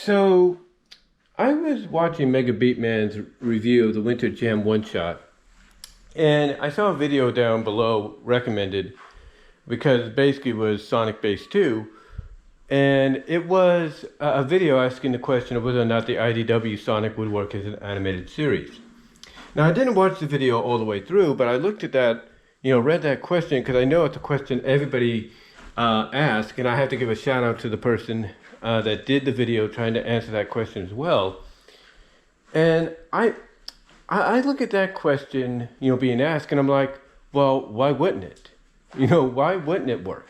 So I was watching Mega Beatman's review of the Winter Jam One Shot, and I saw a video down below recommended because basically it was Sonic Base 2, and it was a video asking the question of whether or not the IDW Sonic would work as an animated series. Now I didn't watch the video all the way through, but I looked at that, read that question because I know it's a question everybody asks, and I have to give a shout out to the person that did the video trying to answer that question as well. And I look at that question, being asked, and I'm like, well, why wouldn't it? Why wouldn't it work?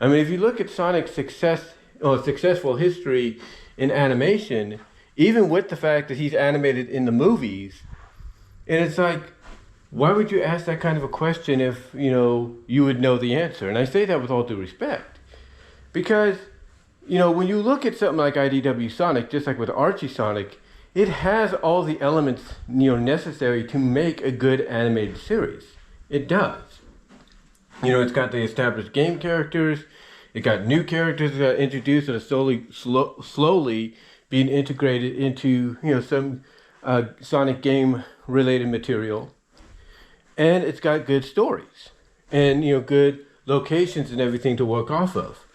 I mean, if you look at Sonic's successful history in animation, even with the fact that he's animated in the movies, and it's like, why would you ask that kind of a question if, you would know the answer? And I say that with all due respect. Because, when you look at something like IDW Sonic, just like with Archie Sonic, it has all the elements, necessary to make a good animated series. It does. It's got the established game characters. It got new characters that are introduced that are slowly being integrated into, some Sonic game related material. And it's got good stories and, good locations and everything to work off of.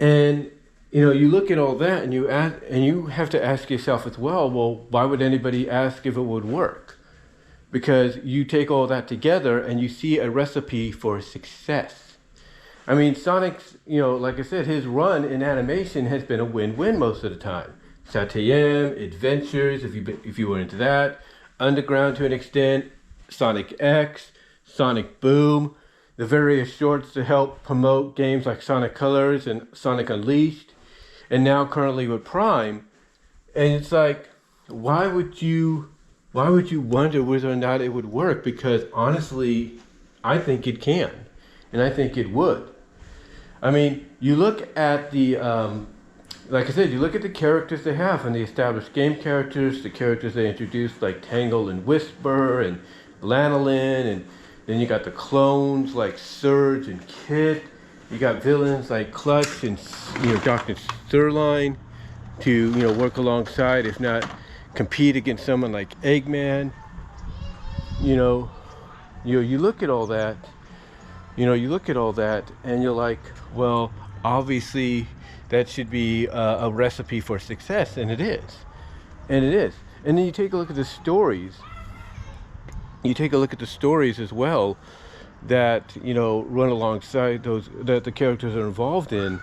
And, you look at all that and you have to ask yourself as well, why would anybody ask if it would work? Because you take all that together and you see a recipe for success. I mean, Sonic's, like I said, his run in animation has been a win-win most of the time. Satayam, Adventures, if you were into that, Underground to an extent, Sonic X, Sonic Boom, the various shorts to help promote games like Sonic Colors and Sonic Unleashed, and now currently with Prime. And it's like, why would you wonder whether or not it would work? Because honestly, I think it can, and I think it would. I mean, you look at the, like I said, you look at the characters they have and the established game characters, the characters they introduced like Tangle and Whisper and Lanolin, and then you got the clones like Surge and Kid. You got villains like Clutch and Dr. Sirline to work alongside, if not compete against someone like Eggman. You look at all that. You look at all that, and you're like, well, obviously that should be a recipe for success, and it is, and then you take a look at the stories. You take a look at the stories as well that run alongside those that the characters are involved in,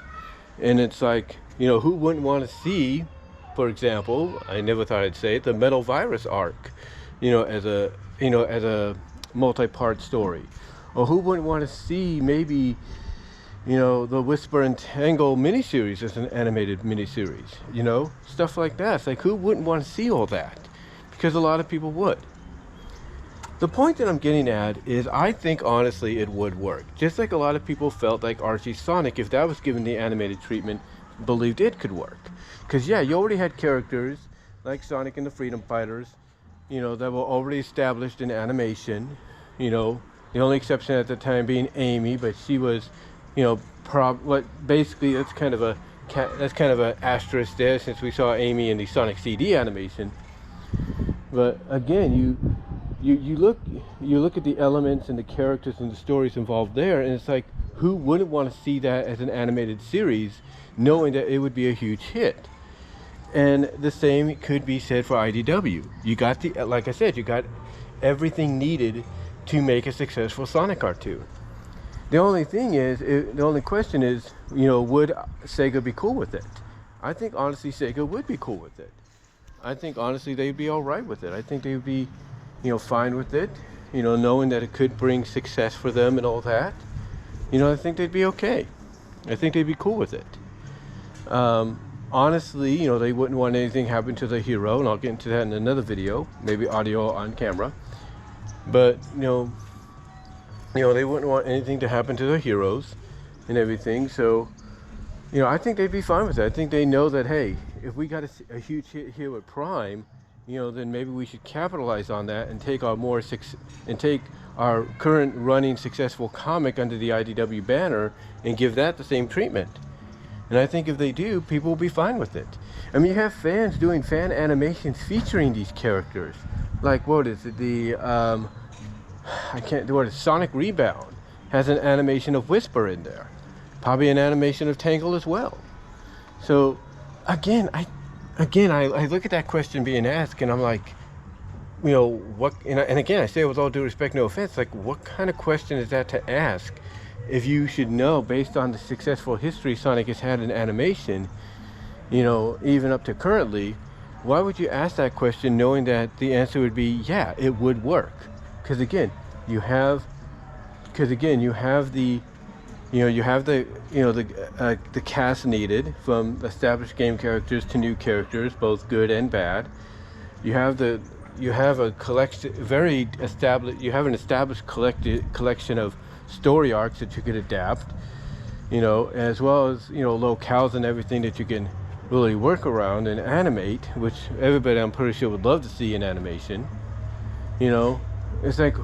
and it's like, who wouldn't want to see, for example, I never thought I'd say it, the Metal Virus arc, as a multi-part story, or who wouldn't want to see maybe the Whisper and Tangle miniseries as an animated miniseries, stuff like that. It's like, who wouldn't want to see all that? Because a lot of people would. The point that I'm getting at is I think honestly it would work. Just like a lot of people felt like Archie Sonic, if that was given the animated treatment, believed it could work. Because yeah, you already had characters like Sonic and the Freedom Fighters, that were already established in animation. The only exception at the time being Amy, but she was, basically that's kind of an asterisk there, since we saw Amy in the Sonic CD animation. But again, you look at the elements and the characters and the stories involved there, and it's like, who wouldn't want to see that as an animated series, knowing that it would be a huge hit? And the same could be said for IDW. You got like I said, you got everything needed to make a successful Sonic cartoon. The only question is, would Sega be cool with it? I think honestly Sega would be cool with it. I think honestly they'd be all right with it. I think they'd be, fine with it, knowing that it could bring success for them and all that. I think they'd be okay. I think they'd be cool with it. Honestly, they wouldn't want anything happen to the hero, and I'll get into that in another video, maybe audio on camera. But, they wouldn't want anything to happen to their heroes and everything. So, I think they'd be fine with that. I think they know that, hey, if we got a huge hit here with Prime, then maybe we should capitalize on that and take our current running successful comic under the IDW banner and give that the same treatment. And I think if they do, people will be fine with it. I mean, you have fans doing fan animations featuring these characters. Like, what is it? I can't do it. Sonic Rebound has an animation of Whisper in there. Probably an animation of Tangle as well. So, again, I look at that question being asked, and I'm like, you know, what? And again, I say it with all due respect, no offense. Like, what kind of question is that to ask? If you should know, based on the successful history Sonic has had in animation, you know, even up to currently, why would you ask that question knowing that the answer would be, yeah, it would work? Because again, you have the, the cast needed, from established game characters to new characters, both good and bad. You have an established collection of story arcs that you could adapt, you know, as well as, you know, locales and everything that you can really work around and animate, which everybody, I'm pretty sure, would love to see in animation. You know, it's like,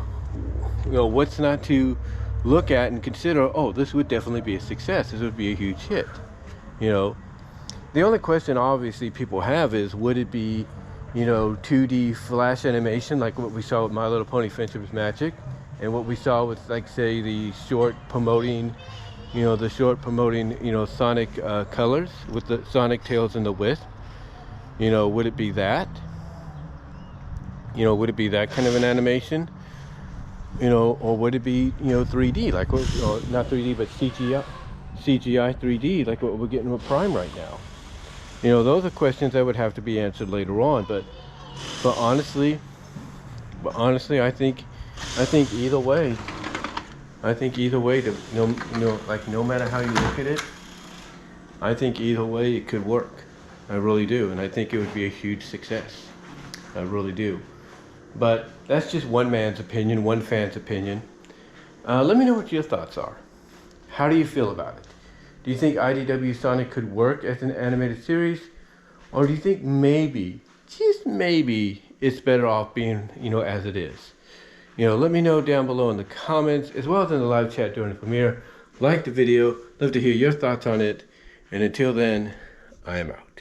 you know, what's not to look at and consider? Oh, this would definitely be a success. This would be a huge hit. You know, the only question obviously people have is, would it be, you know, 2D flash animation like what we saw with My Little Pony Friendship is Magic, and what we saw with, like, say, the short promoting, Sonic colors with the Sonic Tails and the Wisp. You know, would it be that? You know, would it be that kind of an animation? You know, or would it be, you know, 3D, like, not 3D, but CGI 3D, like what we're getting with Prime right now? You know, those are questions that would have to be answered later on. But honestly, I think either way, no matter how you look at it, I think either way it could work. I really do, and I think it would be a huge success. I really do. But that's just one man's opinion, one fan's opinion. Let me know what your thoughts are. How do you feel about it? Do you think IDW Sonic could work as an animated series? Or do you think maybe, just maybe, it's better off being, you know, as it is? You know, let me know down below in the comments, as well as in the live chat during the premiere. Like the video, love to hear your thoughts on it. And until then, I am out.